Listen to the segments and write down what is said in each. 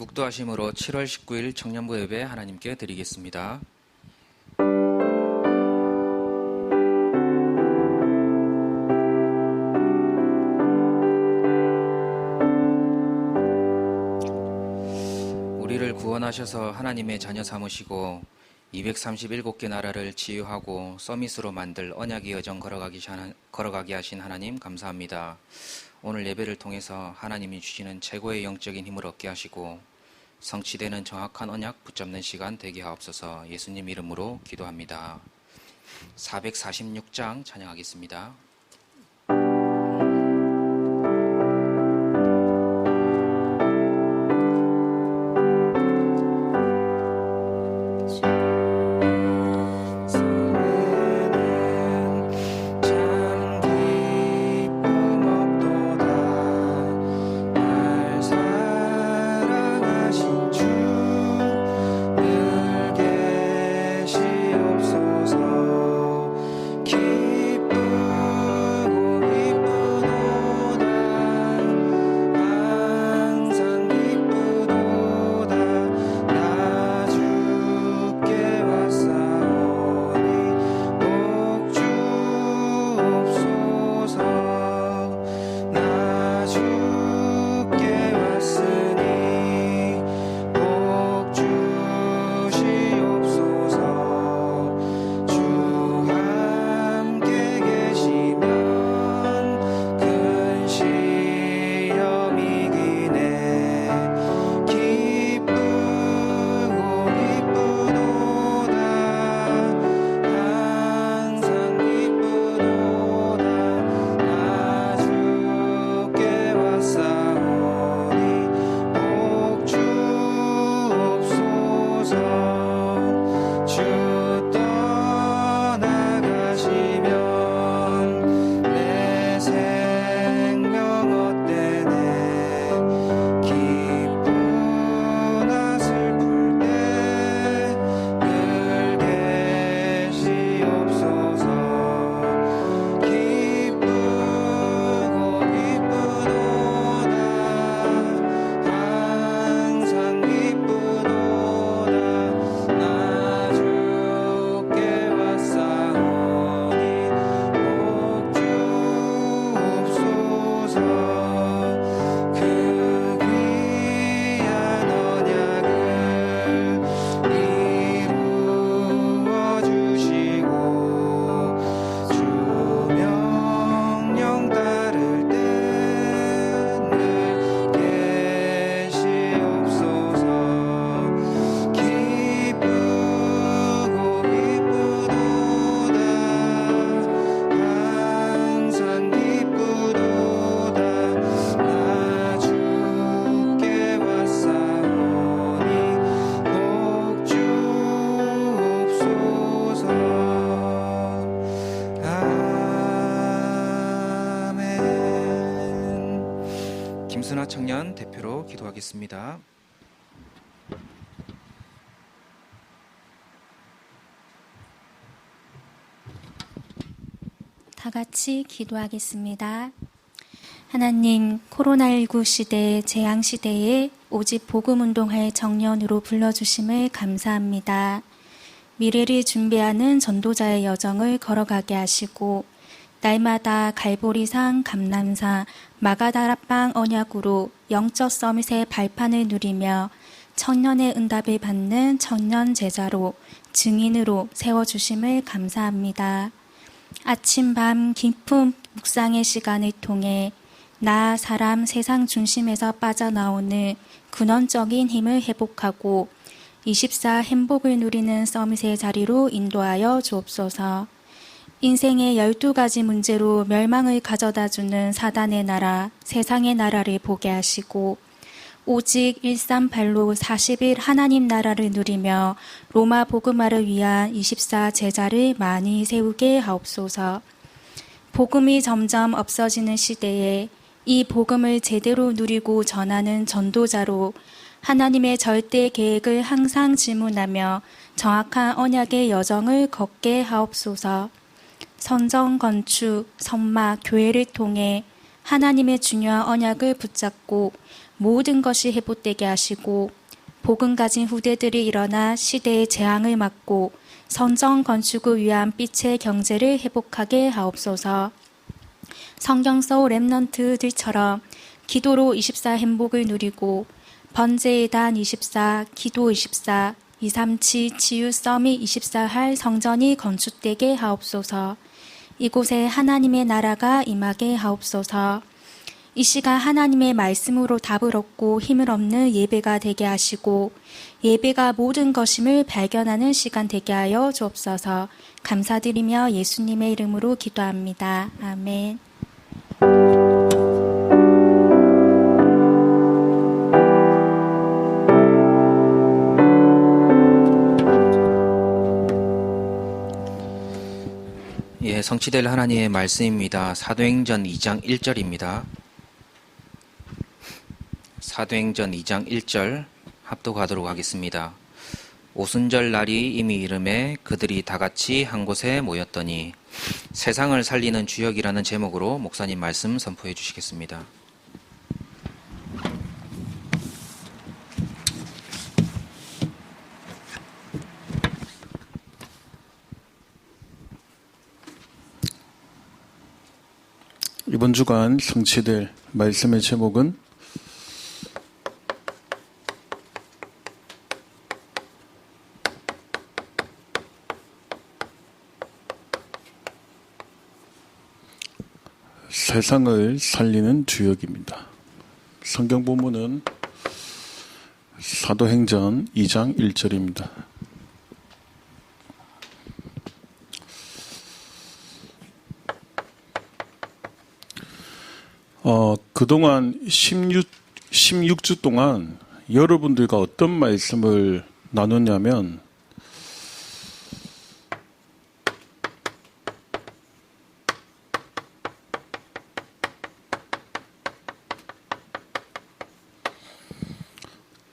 묵도하심으로 7월 19일 청년부 예배 하나님께 드리겠습니다. 우리를 구원하셔서 하나님의 자녀 삼으시고 237개 나라를 치유하고 서밋으로 만들 언약의 여정 걸어가게 하신 하나님 감사합니다. 오늘 예배를 통해서 하나님이 주시는 최고의 영적인 힘을 얻게 하시고 성취되는 정확한 언약 붙잡는 시간 되게 하옵소서. 예수님 이름으로 기도합니다. 446장 찬양하겠습니다. 김순아 청년 대표로 기도하겠습니다. 다 같이 기도하겠습니다. 하나님, 코로나19 시대, 재앙 시대에 오직 복음 운동할 청년으로 불러주심을 감사합니다. 미래를 준비하는 전도자의 여정을 걸어가게 하시고 날마다 갈보리산, 감람산, 마가다락방 언약으로 영적 서밋의 발판을 누리며 청년의 응답을 받는 청년 제자로 증인으로 세워주심을 감사합니다. 아침 밤 깊은 묵상의 시간을 통해 나, 사람, 세상 중심에서 빠져나오는 근원적인 힘을 회복하고 24 행복을 누리는 서밋의 자리로 인도하여 주옵소서. 인생의 12가지 문제로 멸망을 가져다주는 사단의 나라, 세상의 나라를 보게 하시고 오직 138로 40일 하나님 나라를 누리며 로마 복음화를 위한 24 제자를 많이 세우게 하옵소서. 복음이 점점 없어지는 시대에 이 복음을 제대로 누리고 전하는 전도자로 하나님의 절대 계획을 항상 질문하며 정확한 언약의 여정을 걷게 하옵소서. 선정, 건축, 선막, 교회를 통해 하나님의 중요한 언약을 붙잡고 모든 것이 회복되게 하시고 복음 가진 후대들이 일어나 시대의 재앙을 막고 성전 건축을 위한 빛의 경제를 회복하게 하옵소서. 성경 속 렘넌트들처럼 기도로 24 행복을 누리고 번제의단 24, 기도 24, 237 치유 서밋 24 할 성전이 건축되게 하옵소서. 이곳에 하나님의 나라가 임하게 하옵소서. 이 시간 하나님의 말씀으로 답을 얻고 힘을 얻는 예배가 되게 하시고 예배가 모든 것임을 발견하는 시간 되게 하여 주옵소서. 감사드리며 예수님의 이름으로 기도합니다. 아멘. 예, 성취될 하나님의 말씀입니다. 사도행전 2장 1절입니다. 사도행전 2장 1절 합독하도록 하겠습니다. 오순절 날이 이미 이름에 그들이 다 같이 한 곳에 모였더니 세상을 살리는 주역이라는 제목으로 목사님 말씀 선포해 주시겠습니다. 이번 주간 성취될 말씀의 제목은 세상을 살리는 주역입니다. 성경 본문은 사도행전 2장 1절입니다. 그동안 16주 동안 여러분들과 어떤 말씀을 나눴냐면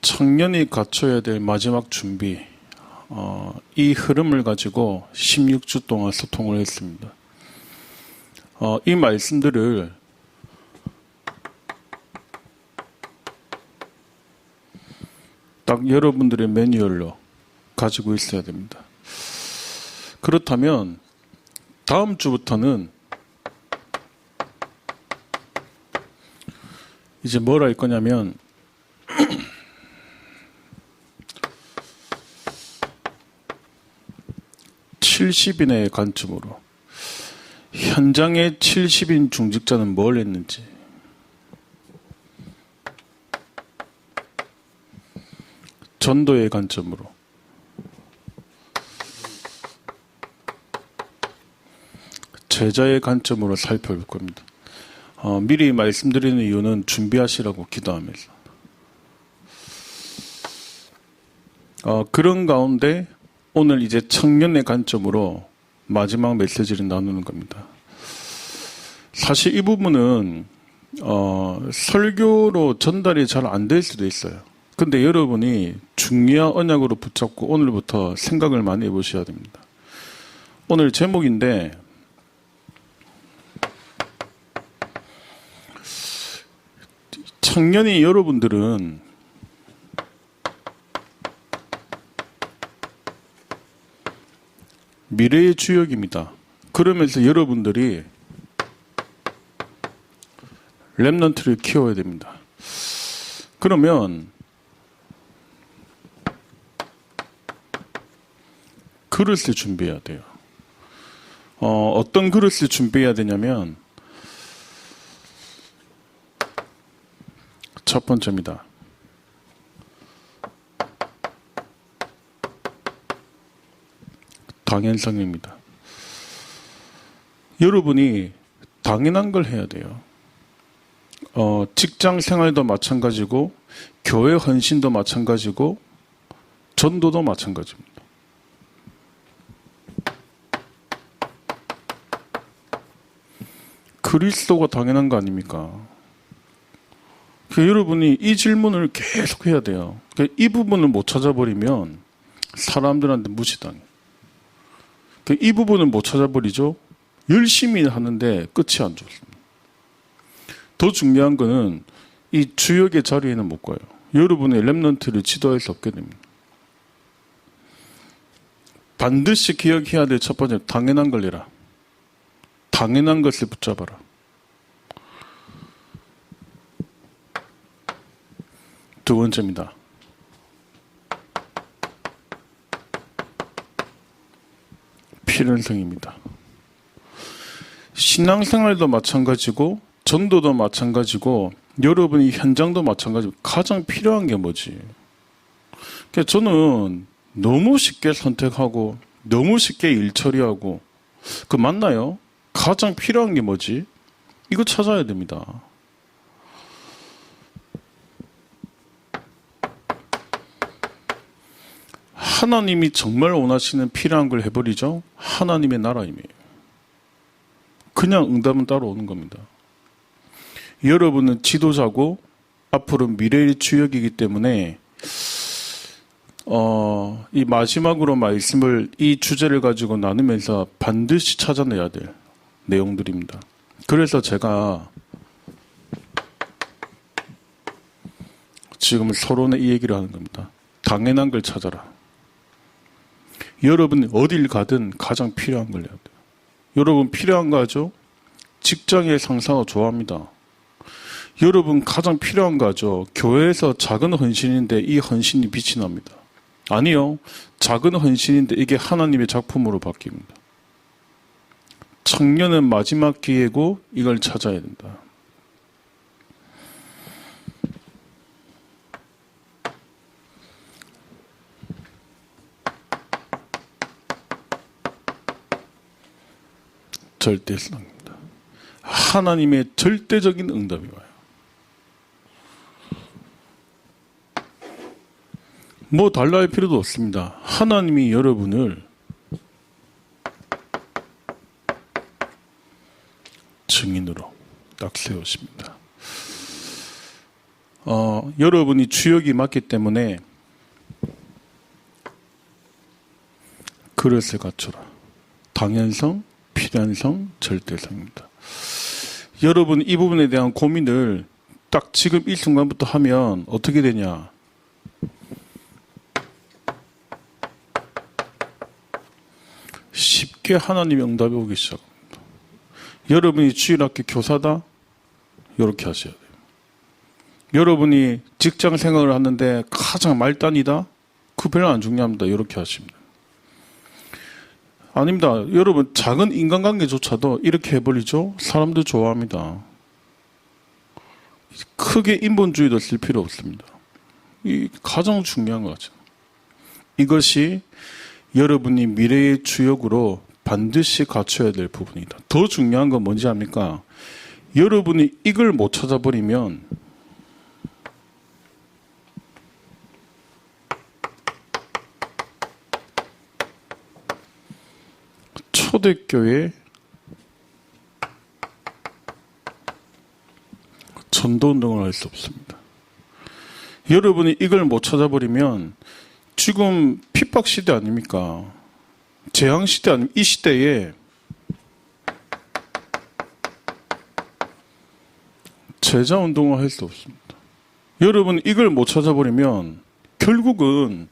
청년이 갖춰야 될 마지막 준비, 이 흐름을 가지고 16주 동안 소통을 했습니다. 이 말씀들을 딱 여러분들의 매뉴얼로 가지고 있어야 됩니다. 그렇다면 다음 주부터는 이제 뭘 할 거냐면 70인의 관점으로 현장의 70인 중직자는 뭘 했는지, 전도의 관점으로 제자의 관점으로 살펴볼 겁니다. 미리 말씀드리는 이유는 준비하시라고 기도하면서 그런 가운데 오늘 이제 청년의 관점으로 마지막 메시지를 나누는 겁니다. 사실 이 부분은 설교로 전달이 잘 안 될 수도 있어요. 근데 여러분이 중요한 언약으로 붙잡고 오늘부터 생각을 많이 해보셔야 됩니다. 오늘 제목인데 청년이 여러분들은 미래의 주역입니다. 그러면서 여러분들이 렘넌트를 키워야 됩니다. 그러면 그릇을 준비해야 돼요. 어떤 그릇을 준비해야 되냐면 첫 번째입니다. 당연성입니다. 여러분이 당연한 걸 해야 돼요. 직장 생활도 마찬가지고 교회 헌신도 마찬가지고 전도도 마찬가지입니다. 그리스도가 당연한 거 아닙니까? 여러분이 이 질문을 계속 해야 돼요. 이 부분을 못 찾아버리면 사람들한테 무시당해요. 이 부분을 못 찾아버리죠. 열심히 하는데 끝이 안 좋습니다. 더 중요한 거는 이 주역의 자리에는 못 가요. 여러분의 렘넌트를 지도할 수 없게 됩니다. 반드시 기억해야 될 첫 번째, 당연한 걸 해라. 당연한 것을 붙잡아라. 두 번째입니다. 필연성입니다. 신앙생활도 마찬가지고 전도도 마찬가지고 여러분이 현장도 마찬가지고 가장 필요한 게 뭐지? 그러니까 저는 너무 쉽게 선택하고 너무 쉽게 일 처리하고 그 맞나요? 가장 필요한 게 뭐지? 이거 찾아야 됩니다. 하나님이 정말 원하시는 필요한 걸 해버리죠. 하나님의 나라임이에요. 그냥 응답은 따로 오는 겁니다. 여러분은 지도자고 앞으로 미래의 주역이기 때문에 이 마지막으로 말씀을 이 주제를 가지고 나누면서 반드시 찾아내야 될 내용들입니다. 그래서 제가 지금 서론에 이 얘기를 하는 겁니다. 당연한 걸 찾아라. 여러분이 어딜 가든 가장 필요한 걸 해야 돼요. 여러분 필요한 거 하죠? 직장의 상사가 좋아합니다. 여러분 가장 필요한 거 하죠? 교회에서 작은 헌신인데 이 헌신이 빛이 납니다. 아니요. 작은 헌신인데 이게 하나님의 작품으로 바뀝니다. 청년은 마지막 기회고 이걸 찾아야 된다. 절대성입니다. 하나님의 절대적인 응답이 와요. 뭐 달라 할 필요도 없습니다. 하나님이 여러분을 증인으로 딱 세우십니다. 여러분이 주역이 맞기 때문에 그릇을 갖춰라. 당연성, 필연성, 절대성입니다. 여러분 이 부분에 대한 고민을 딱 지금 이 순간부터 하면 어떻게 되냐? 쉽게 하나님의 응답이 오기 시작합니다. 여러분이 주일학교 교사다? 이렇게 하셔야 돼요. 여러분이 직장 생활을 하는데 가장 말단이다? 그 별로 안 중요합니다. 이렇게 하십니다. 아닙니다. 여러분 작은 인간관계조차도 이렇게 해버리죠. 사람들 좋아합니다. 크게 인본주의도 쓸 필요 없습니다. 이 가장 중요한 거죠. 이것이 여러분이 미래의 주역으로 반드시 갖춰야 될 부분이다. 더 중요한 건 뭔지 압니까? 여러분이 이걸 못 찾아버리면 초대교회 전도운동을 할 수 없습니다. 여러분이 이걸 못 찾아버리면 지금 핍박시대 아닙니까? 재앙시대 아닙니까? 이 시대에 제자운동을 할 수 없습니다. 여러분 이걸 못 찾아버리면 결국은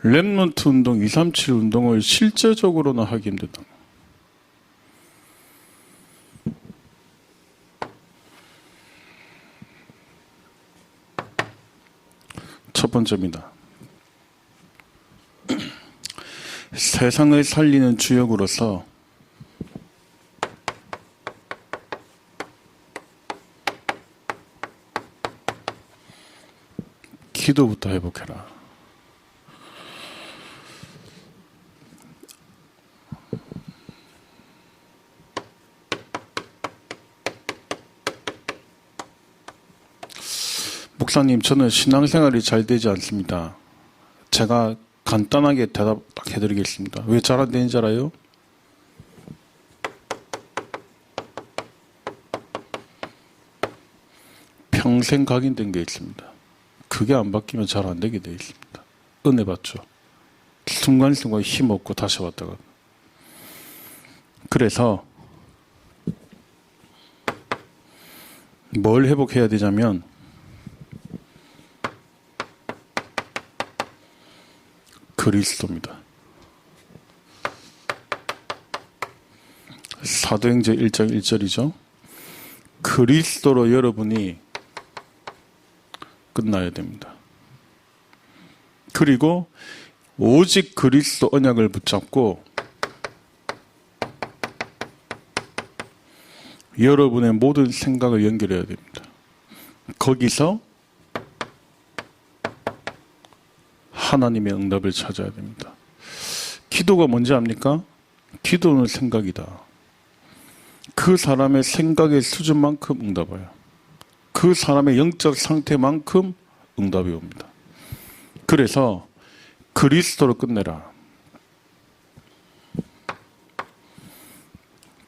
렘넌트 운동, 237 운동을 실제적으로는 하기 힘들다. 첫 번째입니다. 세상을 살리는 주역으로서 기도부터 회복해라. 목사님, 저는 신앙생활이 잘 되지 않습니다. 제가 간단하게 대답 딱 해드리겠습니다. 왜 잘 안 되는지 알아요? 평생 각인된 게 있습니다. 그게 안 바뀌면 잘 안 되게 되어 있습니다. 은혜 받죠. 순간순간 힘없고 다시 왔다가. 그래서 뭘 회복해야 되냐면 그리스도입니다. 사도행전 1장 1절이죠. 그리스도로 여러분이 끝나야 됩니다. 그리고 오직 그리스도 언약을 붙잡고 여러분의 모든 생각을 연결해야 됩니다. 거기서 하나님의 응답을 찾아야 됩니다. 기도가 뭔지 압니까? 기도는 생각이다. 그 사람의 생각의 수준만큼 응답 와요. 그 사람의 영적 상태만큼 응답이 옵니다. 그래서 그리스도로 끝내라.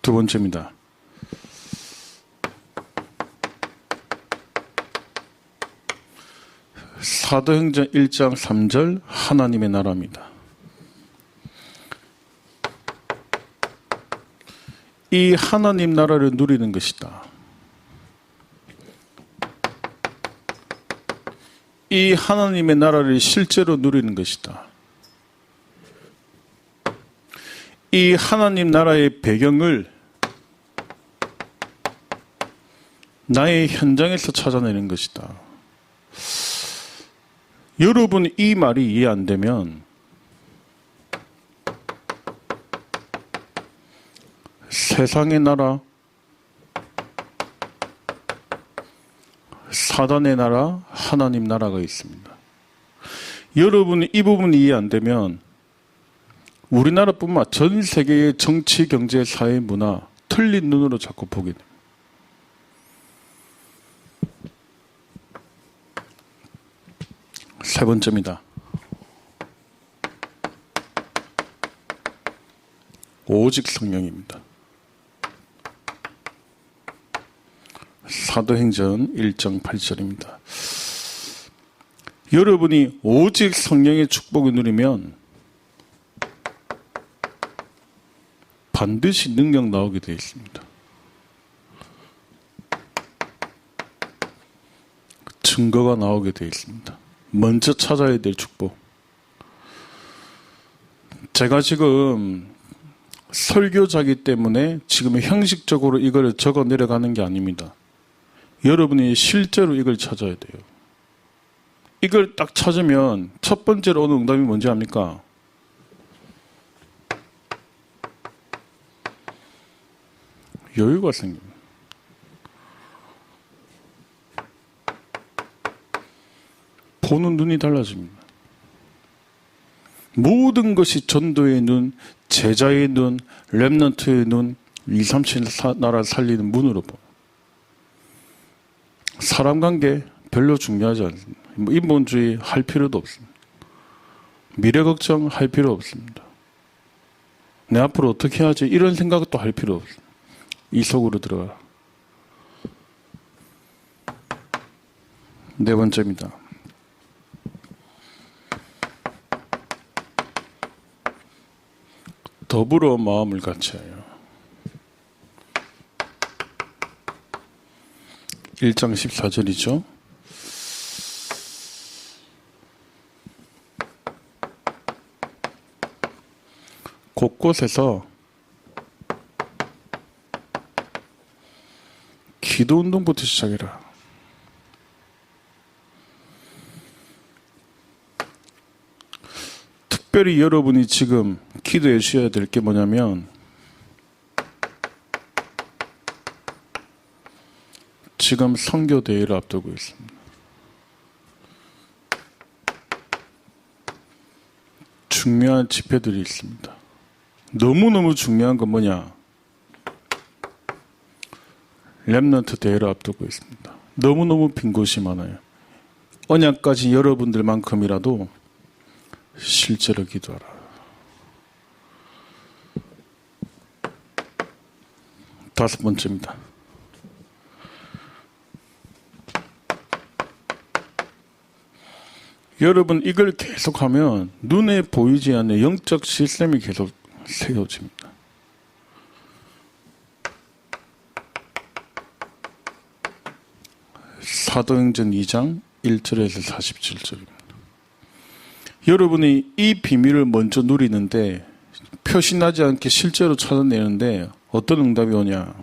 두 번째입니다. 사도행전 1장 3절 하나님의 나라입니다. 이 하나님 나라를 누리는 것이다. 이 하나님의 나라를 실제로 누리는 것이다. 이 하나님 나라의 배경을 나의 현장에서 찾아내는 것이다. 여러분 이 말이 이해 안 되면 세상의 나라, 사단의 나라, 하나님 나라가 있습니다. 여러분이 이 부분이 이해 안 되면 우리나라뿐만 전 세계의 정치, 경제, 사회, 문화 틀린 눈으로 자꾸 보게 됩니다. 세 번째입니다. 오직 성령입니다. 사도행전 1장 8절입니다. 여러분이 오직 성령의 축복을 누리면 반드시 능력 나오게 되어 있습니다. 증거가 나오게 되어 있습니다. 먼저 찾아야 될 축복. 제가 지금 설교자이기 때문에 지금 형식적으로 이걸 적어 내려가는 게 아닙니다. 여러분이 실제로 이걸 찾아야 돼요. 이걸 딱 찾으면 첫 번째로 오는 응답이 뭔지 압니까? 여유가 생깁니다. 보는 눈이 달라집니다. 모든 것이 전도의 눈, 제자의 눈, 렘넌트의 눈, 237 나라 살리는 문으로 보. 사람 관계 별로 중요하지 않습니다. 인본주의 할 필요도 없습니다. 미래 걱정 할 필요 없습니다. 내 앞으로 어떻게 하지? 이런 생각도 할 필요 없습니다. 이 속으로 들어가. 네 번째입니다. 더불어 마음을 같이 하여. 1장 14절이죠. 곳곳에서 기도 운동부터 시작해라. 특별히 여러분이 지금 기도해 주셔야 될 게 뭐냐면 지금 선교 대회를 앞두고 있습니다. 중요한 집회들이 있습니다. 너무너무 중요한 건 뭐냐? 렘넌트 대회를 앞두고 있습니다. 너무너무 빈 곳이 많아요. 언약까지 여러분들만큼이라도 실제로 기도하라. 다섯 번째입니다. 여러분 이걸 계속하면 눈에 보이지 않는 영적 시스템이 계속 세워집니다. 사도행전 2장 1절에서 47절입니다. 여러분이 이 비밀을 먼저 누리는데 표시나지 않게 실제로 찾아내는데 어떤 응답이 오냐?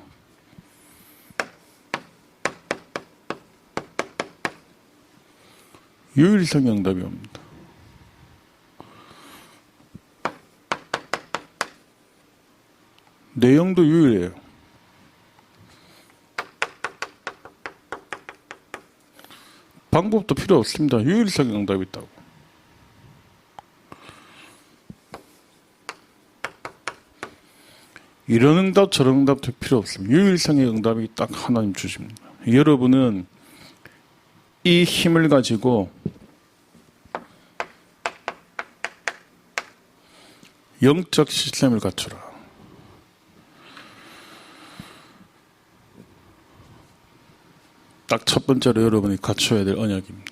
유일성의 응답이 옵니다. 내용도 유일해요. 방법도 필요 없습니다. 유일성의 응답이 있다고. 이런 응답 저런 응답도 필요 없습니다. 유일성의 응답이 딱 하나님 주십니다. 여러분은 이 힘을 가지고 영적 시스템을 갖추라. 딱 첫 번째로 여러분이 갖춰야 될 언약입니다.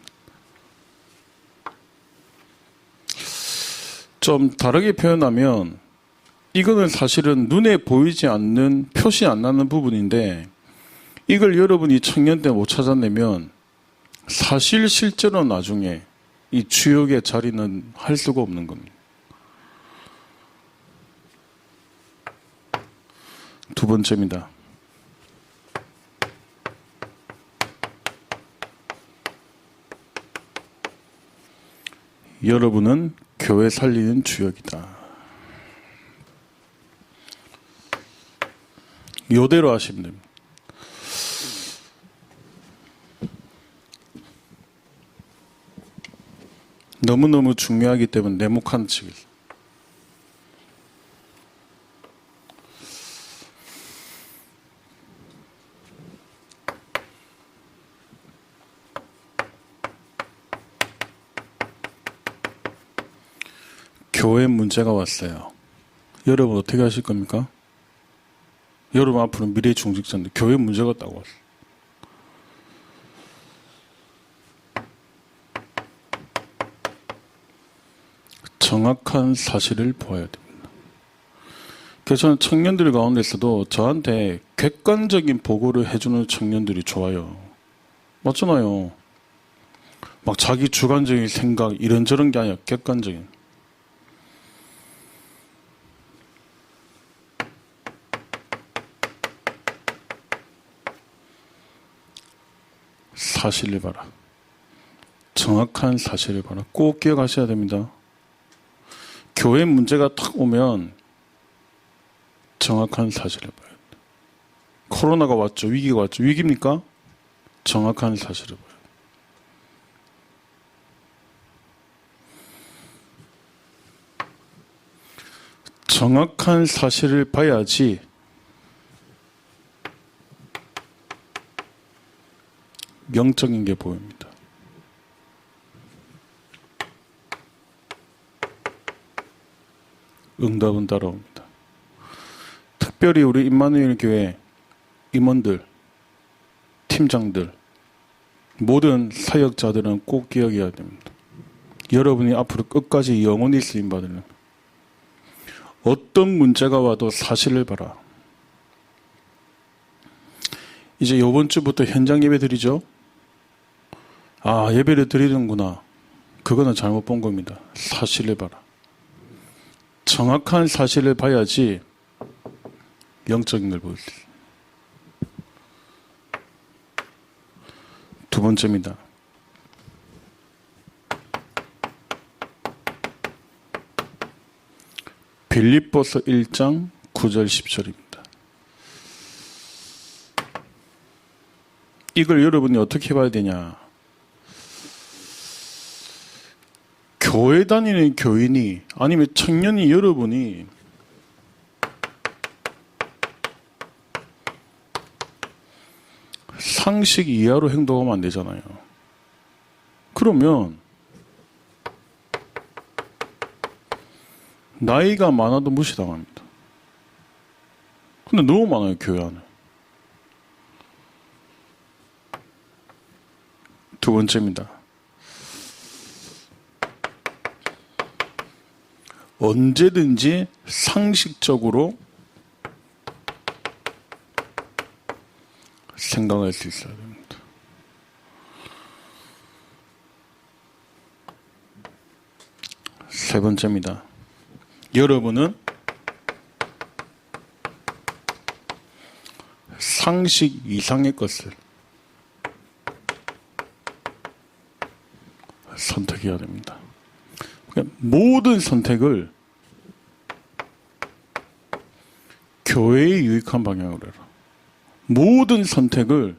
좀 다르게 표현하면 이거는 사실은 눈에 보이지 않는, 표시 안 나는 부분인데 이걸 여러분이 청년 때 못 찾아내면 사실 실제로 나중에 이 주역의 자리는 할 수가 없는 겁니다. 두 번째입니다. 여러분은 교회 살리는 주역이다. 이대로 하시면 됩니다. 너무너무 중요하기 때문에 네모칸 치겠습니다. 교회에 문제가 왔어요. 여러분 어떻게 하실 겁니까? 여러분 앞으로 미래 중직자인데 교회에 문제가 왔다고 왔어요. 정확한 사실을 보아야 됩니다. 그래서 저는 청년들 가운데서도 저한테 객관적인 보고를 해주는 청년들이 좋아요. 맞잖아요. 막 자기 주관적인 생각 이런저런 게 아니라 객관적인. 사실을 봐라. 정확한 사실을 봐라. 꼭 기억하셔야 됩니다. 교회 문제가 탁 오면 정확한 사실을 봐야 돼요. 코로나가 왔죠. 위기가 왔죠. 위기입니까? 정확한 사실을 봐야 돼요. 정확한 사실을 봐야지 영적인 게 보입니다. 응답은 따라옵니다. 특별히 우리 임마누엘 교회 임원들, 팀장들, 모든 사역자들은 꼭 기억해야 됩니다. 여러분이 앞으로 끝까지 영원히 쓰임받으려면 어떤 문제가 와도 사실을 봐라. 이제 이번 주부터 현장 예배 드리죠? 아, 예배를 드리는구나. 그거는 잘못 본 겁니다. 사실을 봐라. 정확한 사실을 봐야지 영적인 걸 볼 수 있어요. 두 번째입니다. 빌립보서 1장 9절 10절입니다. 이걸 여러분이 어떻게 봐야 되냐? 교회 다니는 교인이 아니면 청년이 여러분이 상식 이하로 행동하면 안 되잖아요. 그러면 나이가 많아도 무시당합니다. 근데 너무 많아요, 교회 안에. 두 번째입니다. 언제든지 상식적으로 생각할 수 있어야 됩니다. 세 번째입니다. 여러분은 상식 이상의 것을 선택해야 됩니다. 그러니까 모든 선택을 교회에 유익한 방향으로 해라. 모든 선택을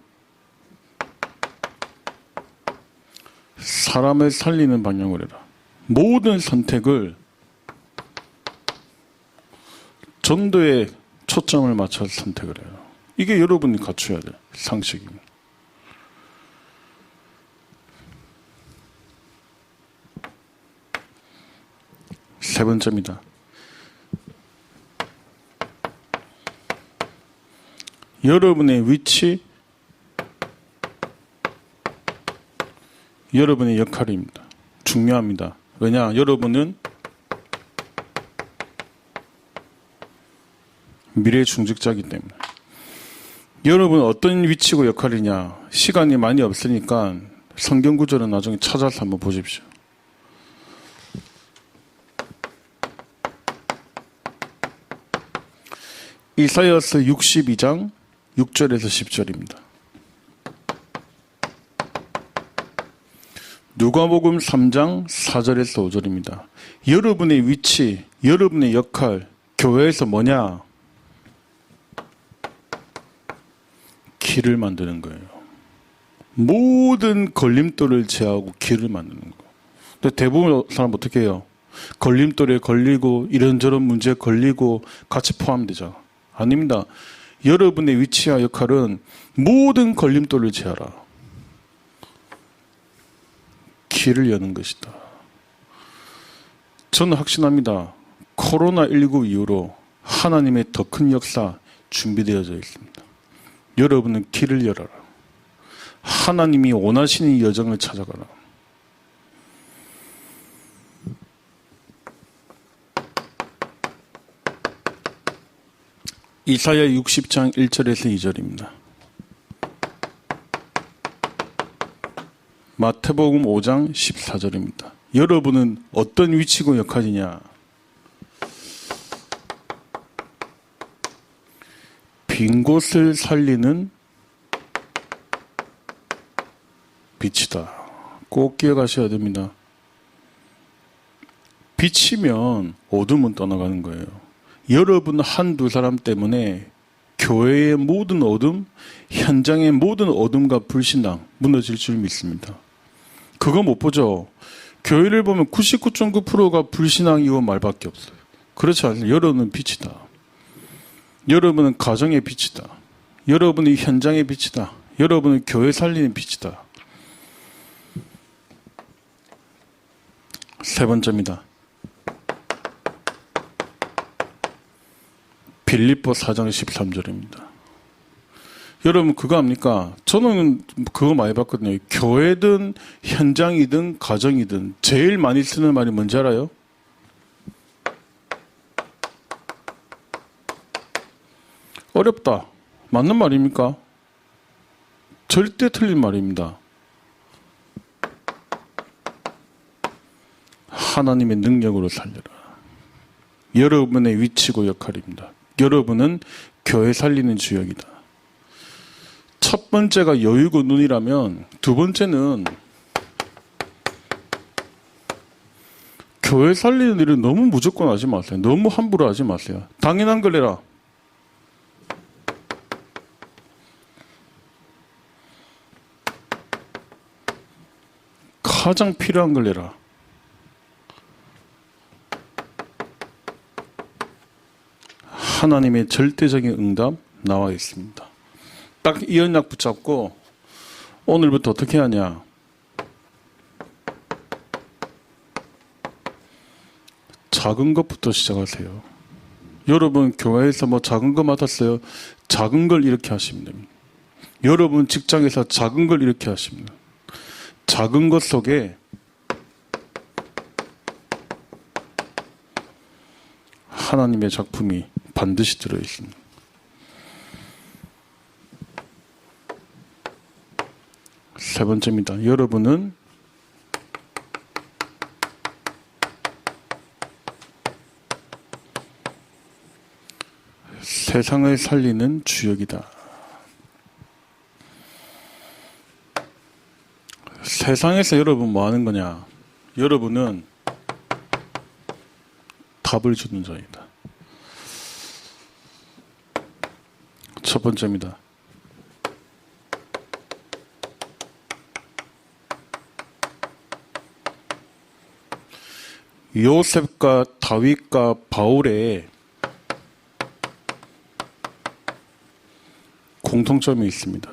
사람을 살리는 방향으로 해라. 모든 선택을 전도에 초점을 맞춰서 선택을 해요. 이게 여러분이 갖춰야 돼요. 상식입니다. 세 번째입니다. 여러분의 위치, 여러분의 역할입니다. 중요합니다. 왜냐? 여러분은 미래 중직자이기 때문에. 여러분은 어떤 위치고 역할이냐? 시간이 많이 없으니까 성경 구절은 나중에 찾아서 한번 보십시오. 이사야서 62장 6절에서 10절입니다. 누가복음 3장 4절에서 5절입니다. 여러분의 위치, 여러분의 역할, 교회에서 뭐냐? 길을 만드는 거예요. 모든 걸림돌을 제하고 길을 만드는 거예요. 근데 대부분 사람 어떻게 해요? 걸림돌에 걸리고 이런저런 문제에 걸리고 같이 포함되죠. 아닙니다. 여러분의 위치와 역할은 모든 걸림돌을 제하라. 길을 여는 것이다. 저는 확신합니다. 코로나19 이후로 하나님의 더 큰 역사 준비되어져 있습니다. 여러분은 길을 열어라. 하나님이 원하시는 여정을 찾아가라. 이사야 60장 1절에서 2절입니다. 마태복음 5장 14절입니다. 여러분은 어떤 위치고 역할이냐? 빈 곳을 살리는 빛이다. 꼭 기억하셔야 됩니다. 빛이면 어둠은 떠나가는 거예요. 여러분 한두 사람 때문에 교회의 모든 어둠, 현장의 모든 어둠과 불신앙 무너질 줄 믿습니다. 그거 못 보죠. 교회를 보면 99.9%가 불신앙이고 말밖에 없어요. 그렇지 않아요. 여러분은 빛이다. 여러분은 가정의 빛이다. 여러분이 현장의 빛이다. 여러분은 교회 살리는 빛이다. 세 번째입니다. 빌립보 4장 13절입니다. 여러분 그거 압니까? 저는 그거 많이 봤거든요. 교회든 현장이든 가정이든 제일 많이 쓰는 말이 뭔지 알아요? 어렵다. 맞는 말입니까? 절대 틀린 말입니다. 하나님의 능력으로 살려라. 여러분의 위치고 역할입니다. 여러분은 교회 살리는 주역이다. 첫 번째가 여유고 눈이라면 두 번째는 교회 살리는 일을 너무 무조건 하지 마세요. 너무 함부로 하지 마세요. 당연한 걸 해라. 가장 필요한 걸 해라. 하나님의 절대적인 응답 나와 있습니다. 딱 이 언약 붙잡고 오늘부터 어떻게 하냐? 작은 것부터 시작하세요. 여러분 교회에서 뭐 작은 거 맡았어요? 작은 걸 이렇게 하시면 됩니다. 여러분 직장에서 작은 걸 이렇게 하십니다. 작은 것 속에 하나님의 작품이 반드시 들어있습니다. 세 번째입니다. 여러분은 세상을 살리는 주역이다. 세상에서 여러분 뭐 하는 거냐? 여러분은 답을 주는 자이다. 첫 번째입니다. 요셉과 다윗과 바울의 공통점이 있습니다.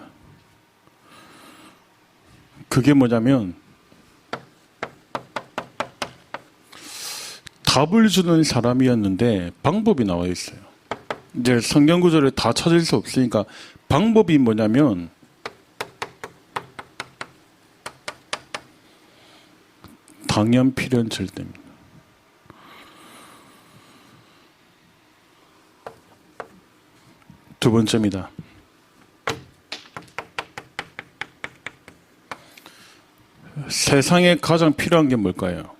그게 뭐냐면 답을 주는 사람이었는데 방법이 나와 있어요. 이제 성경 구절을 다 찾을 수 없으니까 방법이 뭐냐면 당연 필연 절대입니다. 두 번째입니다. 세상에 가장 필요한 게 뭘까요?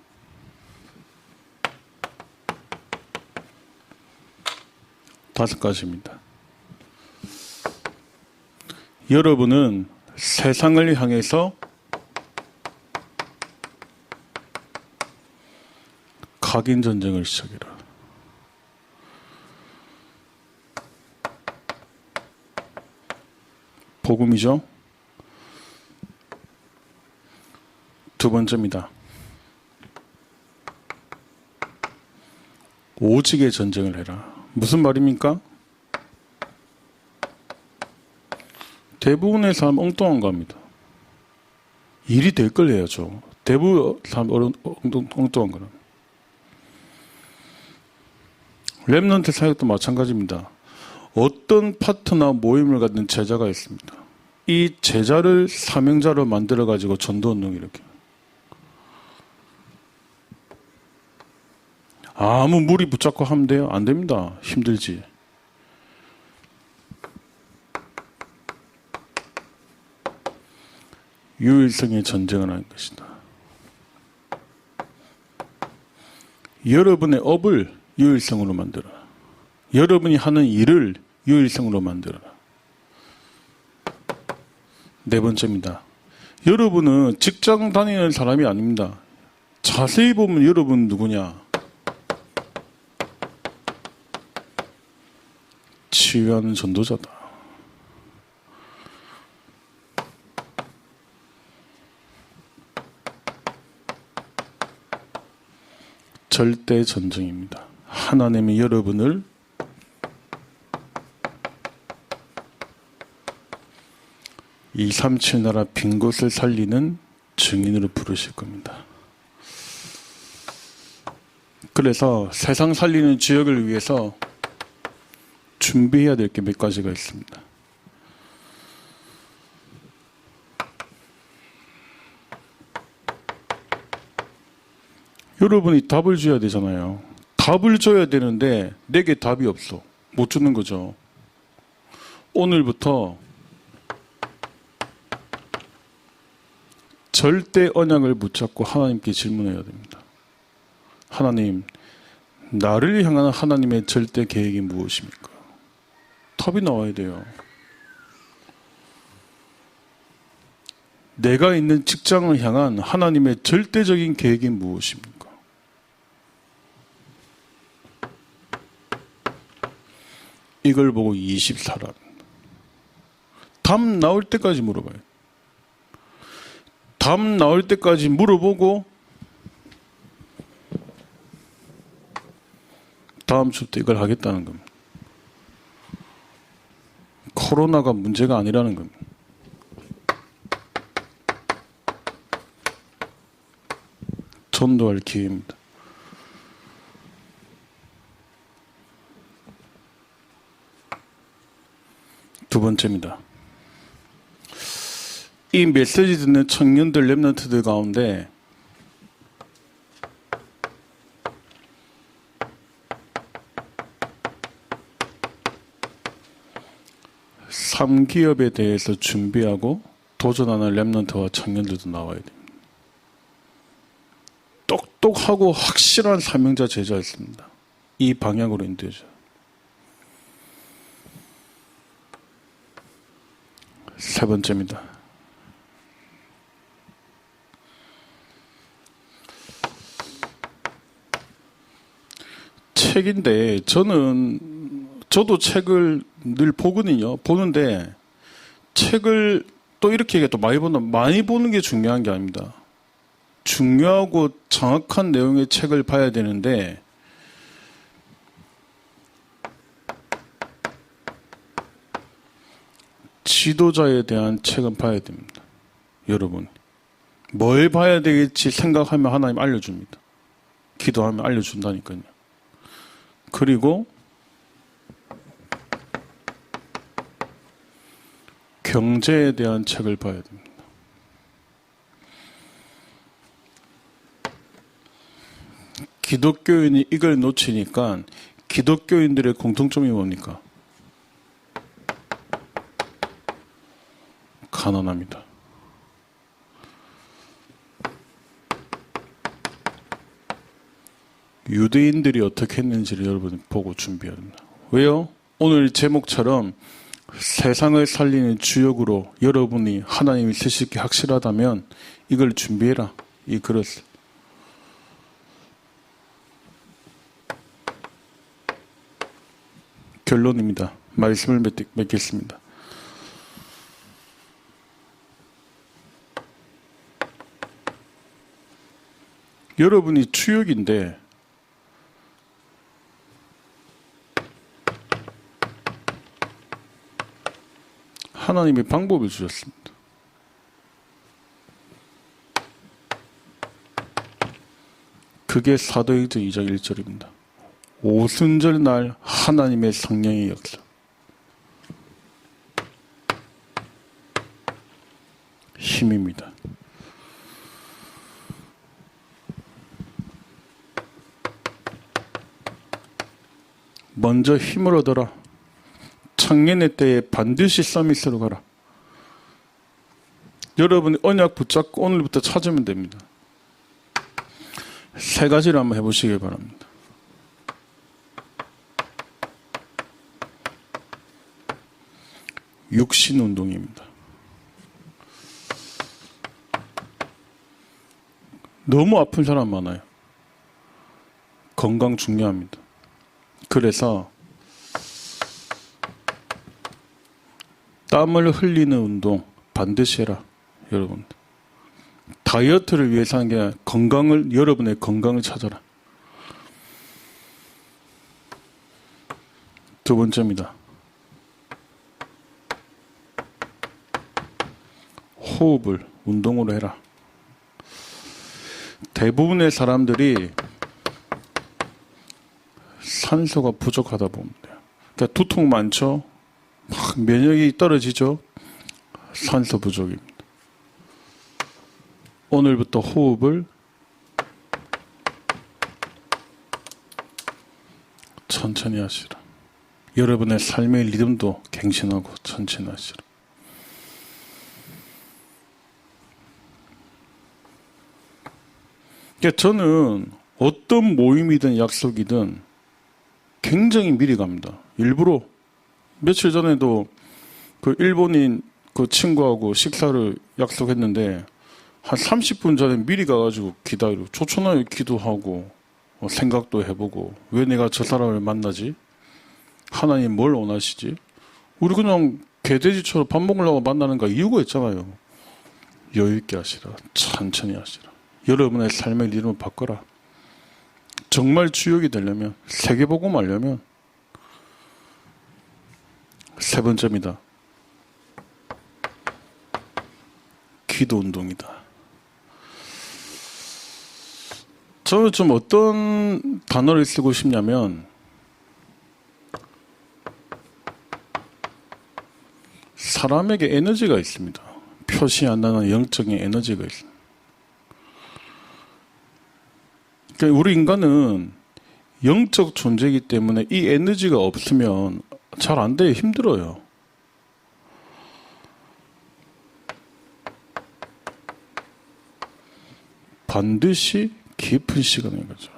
다섯 가지입니다. 여러분은 세상을 향해서 각인 전쟁을 시작해라. 복음이죠. 두 번째입니다. 오직의 전쟁을 해라. 무슨 말입니까? 대부분의 사람 엉뚱한 겁니다. 일이 될 걸 해야죠. 대부분 사람 엉뚱한 거는. 렘넌트 사역도 마찬가지입니다. 어떤 파트나 모임을 갖는 제자가 있습니다. 이 제자를 사명자로 만들어가지고 전도운동 이렇게. 아무 무리 붙잡고 하면 돼요? 안 됩니다. 힘들지. 유일성의 전쟁을 하는 것이다. 여러분의 업을 유일성으로 만들어라. 여러분이 하는 일을 유일성으로 만들어라. 네 번째입니다. 여러분은 직장 다니는 사람이 아닙니다. 자세히 보면 여러분 누구냐? 치유하는 전도자다. 절대 전쟁입니다. 하나님이 여러분을 이삼칠 나라 빈 곳을 살리는 증인으로 부르실 겁니다. 그래서 세상 살리는 주역을 위해서 준비해야 될 게 몇 가지가 있습니다. 여러분이 답을 줘야 되잖아요. 답을 줘야 되는데 내게 답이 없어. 못 주는 거죠. 오늘부터 절대 언약을 붙잡고 하나님께 질문해야 됩니다. 하나님, 나를 향한 하나님의 절대 계획이 무엇입니까? 답이 나와야 돼요. 내가 있는 직장을 향한 하나님의 절대적인 계획이 무엇입니까? 이걸 보고 24란. 답 나올 때까지 물어봐요. 답 나올 때까지 물어보고 다음 주 때 이걸 하겠다는 겁니다. 코로나가 문제가 아니라는 겁니다. 전도할 기회입니다. 두 번째입니다. 이 메시지 듣는 청년들, 렘넌트들 가운데 삼기업에 대해서 준비하고 도전하는 렘넌트와 청년들도 나와야 됩니다. 똑똑하고 확실한 사명자 제자였습니다. 이 방향으로 인도해줘요. 세 번째입니다. 책인데 저도 책을 늘 보거든요. 보는데 책을 또 이렇게 또 많이 보는 게 중요한 게 아닙니다. 중요하고 정확한 내용의 책을 봐야 되는데 지도자에 대한 책은 봐야 됩니다. 여러분, 뭘 봐야 되겠지 생각하면 하나님 알려줍니다. 기도하면 알려준다니까요. 그리고 경제에 대한 책을 봐야 됩니다. 기독교인이 이걸 놓치니까 기독교인들의 공통점이 뭡니까? 가난합니다. 유대인들이 어떻게 했는지를 여러분이 보고 준비해야 됩니다. 왜요? 오늘 제목처럼 세상을 살리는 주역으로 여러분이 하나님이 쓰실 게 확실하다면 이걸 준비해라. 이 그릇을. 결론입니다. 말씀을 맺겠습니다. 여러분이 주역인데 하나님이 방법을 주셨습니다. 그게 사도행전 2장 1절입니다. 오순절 날 하나님의 성령의 역사. 힘입니다. 먼저 힘을 얻어라. 청년의 때에 반드시 서밋으로 가라. 여러분이 언약 붙잡고 오늘부터 찾으면 됩니다. 세 가지를 한번 해보시길 바랍니다. 육신 운동입니다. 너무 아픈 사람 많아요. 건강 중요합니다. 그래서 땀을 흘리는 운동 반드시 해라. 여러분, 다이어트를 위해서 하는 게 아니라 여러분의 건강을 찾아라. 두 번째입니다. 호흡을 운동으로 해라. 대부분의 사람들이 산소가 부족하다 보면 돼요. 그러니까 두통 많죠? 막 면역이 떨어지죠? 산소 부족입니다. 오늘부터 호흡을 천천히 하시라. 여러분의 삶의 리듬도 갱신하고 천천히 하시라. 그러니까 저는 어떤 모임이든 약속이든 굉장히 미리 갑니다. 일부러 며칠 전에도 그 일본인 그 친구하고 식사를 약속했는데 한 30분 전에 미리 가가지고 기다리고 좋잖아요. 기도하고 생각도 해보고 왜 내가 저 사람을 만나지? 하나님 뭘 원하시지? 우리 그냥 개돼지처럼 밥 먹으려고 만나는 거 이유가 있잖아요. 여유 있게 하시라. 천천히 하시라. 여러분의 삶의 리듬을 바꿔라. 정말 주역이 되려면, 세계복음 하려면 세 번째입니다. 기도 운동이다. 저는 좀 어떤 단어를 쓰고 싶냐면 사람에게 에너지가 있습니다. 표시 안 나는 영적인 에너지가 있습니다. 그러니까 우리 인간은 영적 존재이기 때문에 이 에너지가 없으면 잘 안 돼요. 힘들어요. 반드시 깊은 시간인 거죠.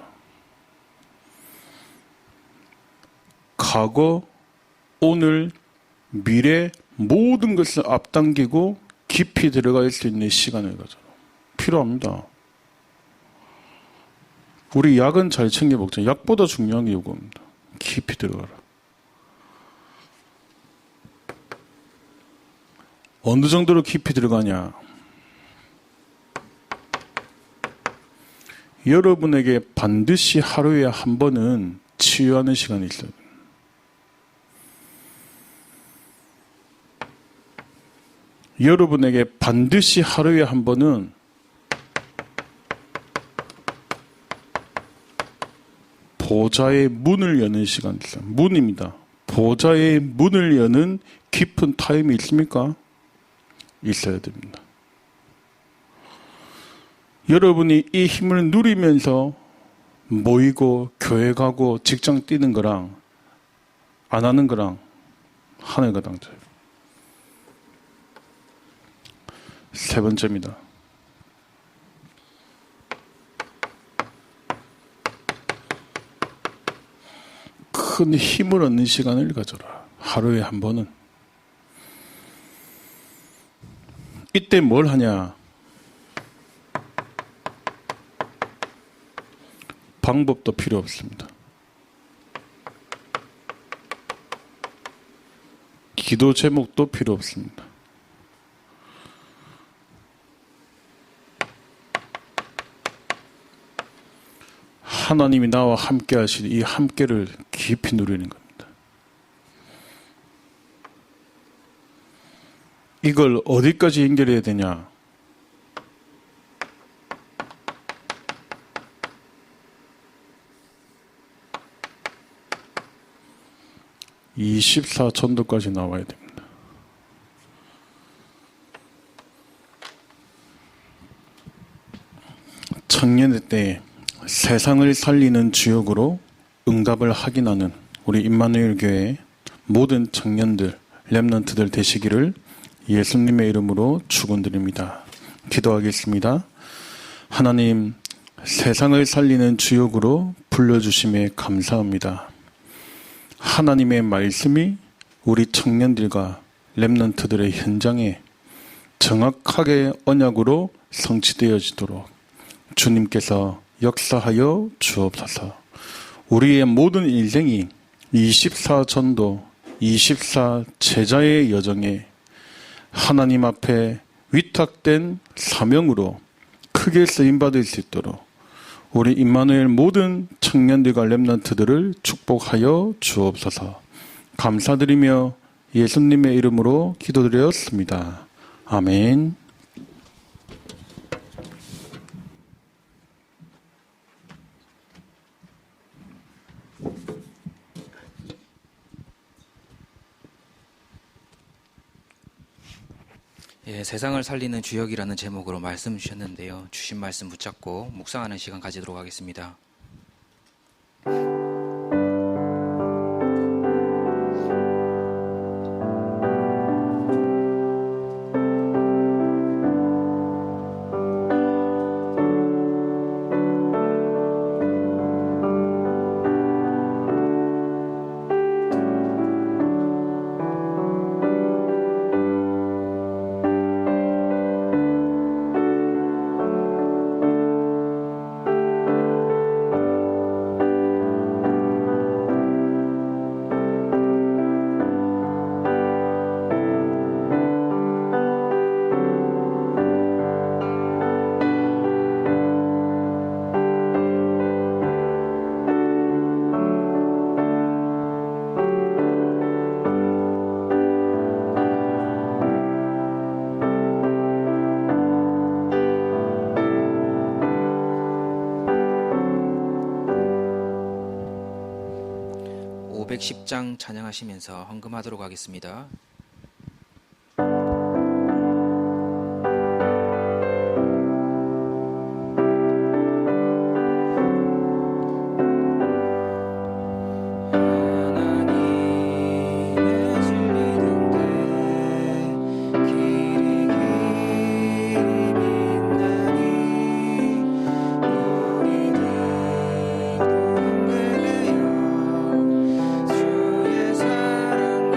과거, 오늘, 미래 모든 것을 앞당기고 깊이 들어갈 수 있는 시간을 가져라. 필요합니다. 우리 약은 잘 챙겨 먹자. 약보다 중요한 게 이겁니다. 깊이 들어가라. 어느 정도로 깊이 들어가냐? 여러분에게 반드시 하루에 한 번은 치유하는 시간이 있어요. 여러분에게 반드시 하루에 한 번은 보좌의 문을 여는 시간이 있어요. 문입니다. 보좌의 문을 여는 깊은 타임이 있습니까? 있어야 됩니다. 여러분이 이 힘을 누리면서 모이고 교회 가고 직장 뛰는 거랑 안 하는 거랑 하늘과 당자예요. 세 번째입니다. 큰 힘을 얻는 시간을 가져라. 하루에 한 번은. 이때 뭘 하냐? 방법도 필요 없습니다. 기도 제목도 필요 없습니다. 하나님이 나와 함께 하시는 이 함께를 깊이 누리는 겁니다. 이걸 어디까지 연결해야 되냐? (24전도까지) 나와야 됩니다. 청년의 때에 세상을 살리는 주역으로 응답을 확인하는 우리 임마누엘 교회 모든 청년들, 렘넌트들 되시기를 예수님의 이름으로 축원드립니다. 기도하겠습니다. 하나님, 세상을 살리는 주역으로 불러주심에 감사합니다. 하나님의 말씀이 우리 청년들과 렘넌트들의 현장에 정확하게 언약으로 성취되어지도록 주님께서 역사하여 주옵소서. 우리의 모든 인생이 24전도, 24제자의 여정에 하나님 앞에 위탁된 사명으로 크게 쓰임받을 수 있도록 우리 임마누엘 모든 청년들과 렘넌트들을 축복하여 주옵소서. 감사드리며 예수님의 이름으로 기도드렸습니다. 아멘. 예, 세상을 살리는 주역이라는 제목으로 말씀 주셨는데요. 주신 말씀 붙잡고 묵상하는 시간 가지도록 하겠습니다. (510장) 찬양하시면서 헌금하도록 하겠습니다. 주의 사랑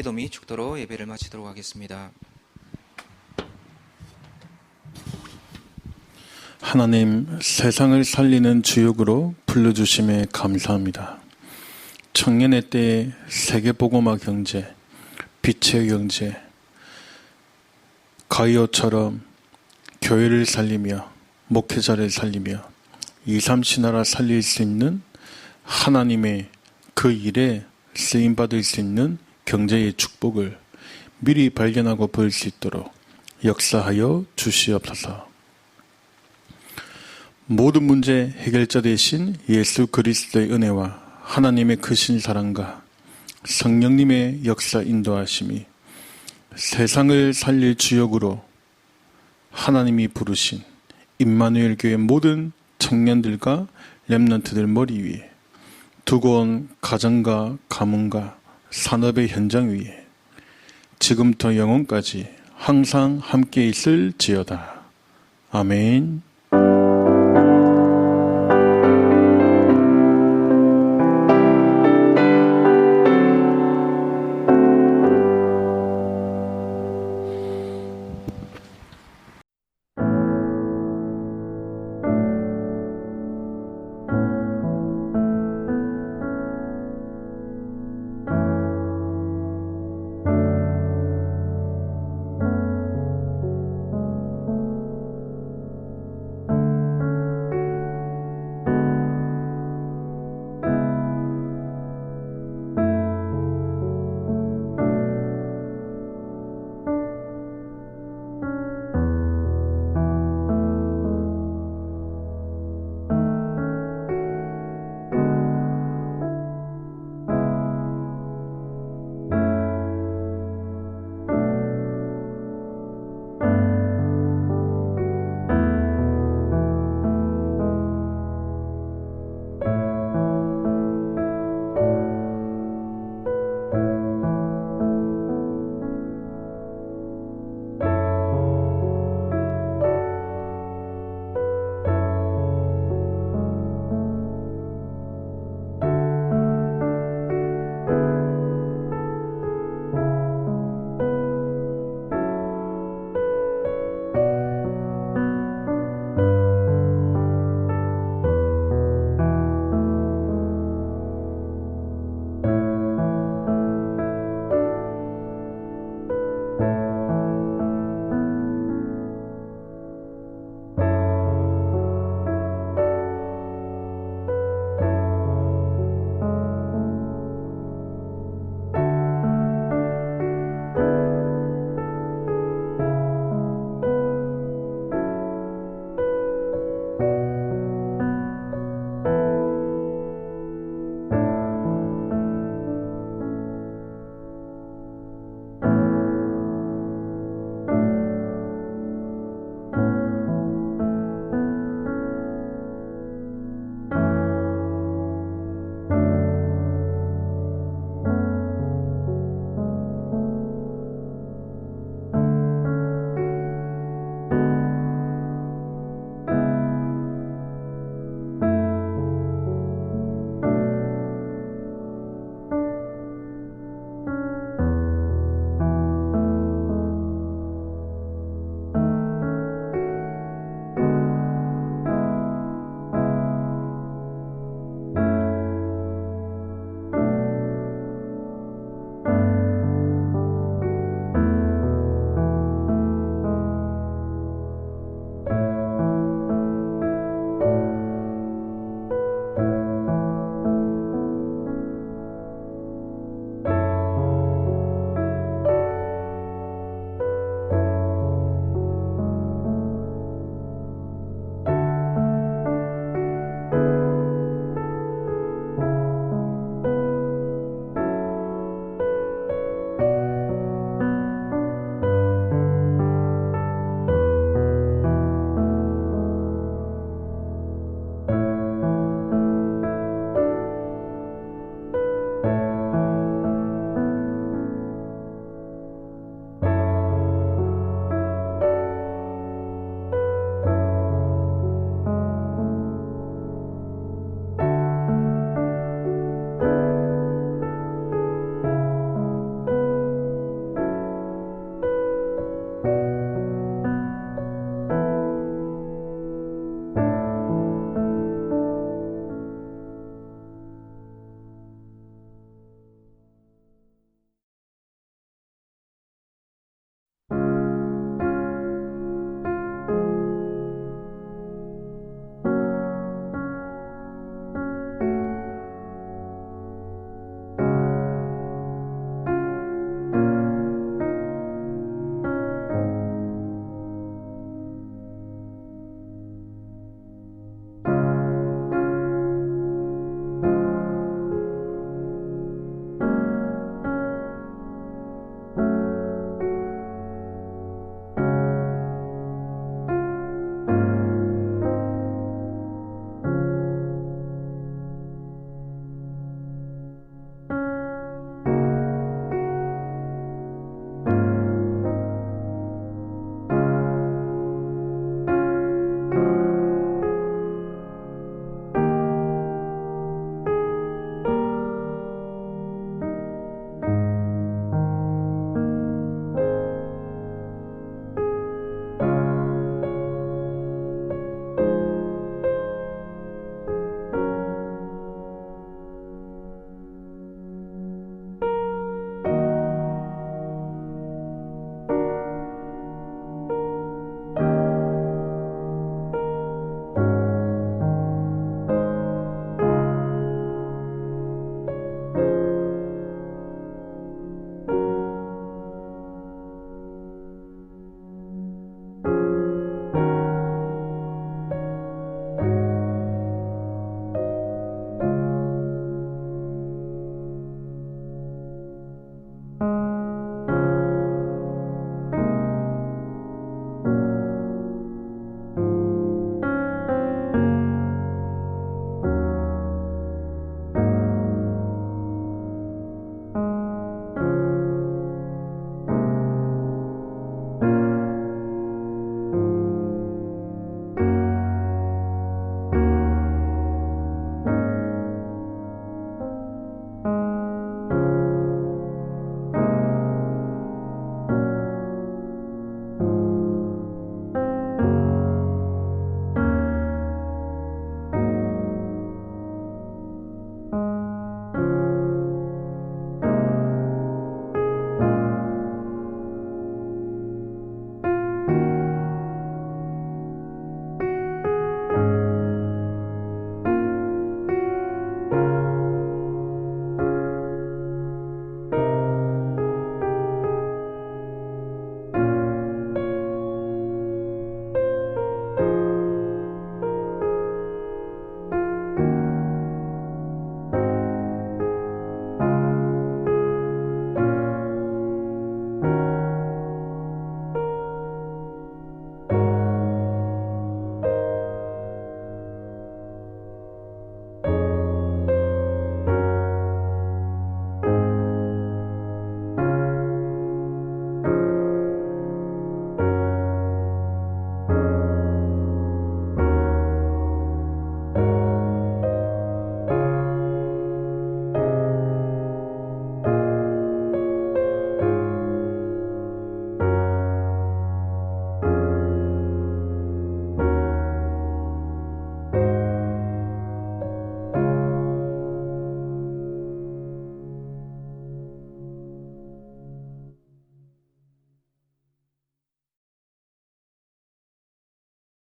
기도 및 축도로 예배를 마치도록 하겠습니다. 하나님, 세상을 살리는 주역으로 불러주심에 감사합니다. 청년의 때에 세계복음화 경제, 빛의 경제, 가이오처럼 교회를 살리며 목회자를 살리며 2,3 신화라 살릴 수 있는 하나님의 그 일에 쓰임받을 수 있는 경제의 축복을 미리 발견하고 볼 수 있도록 역사하여 주시옵소서. 모든 문제 해결자 되신 예수 그리스도의 은혜와 하나님의 크신 사랑과 성령님의 역사 인도하심이 세상을 살릴 주역으로 하나님이 부르신 임마누엘 교회 모든 청년들과 렘넌트들 머리 위에 두고 온 가정과 가문과 산업의 현장 위에 지금부터 영원까지 항상 함께 있을지어다. 아멘.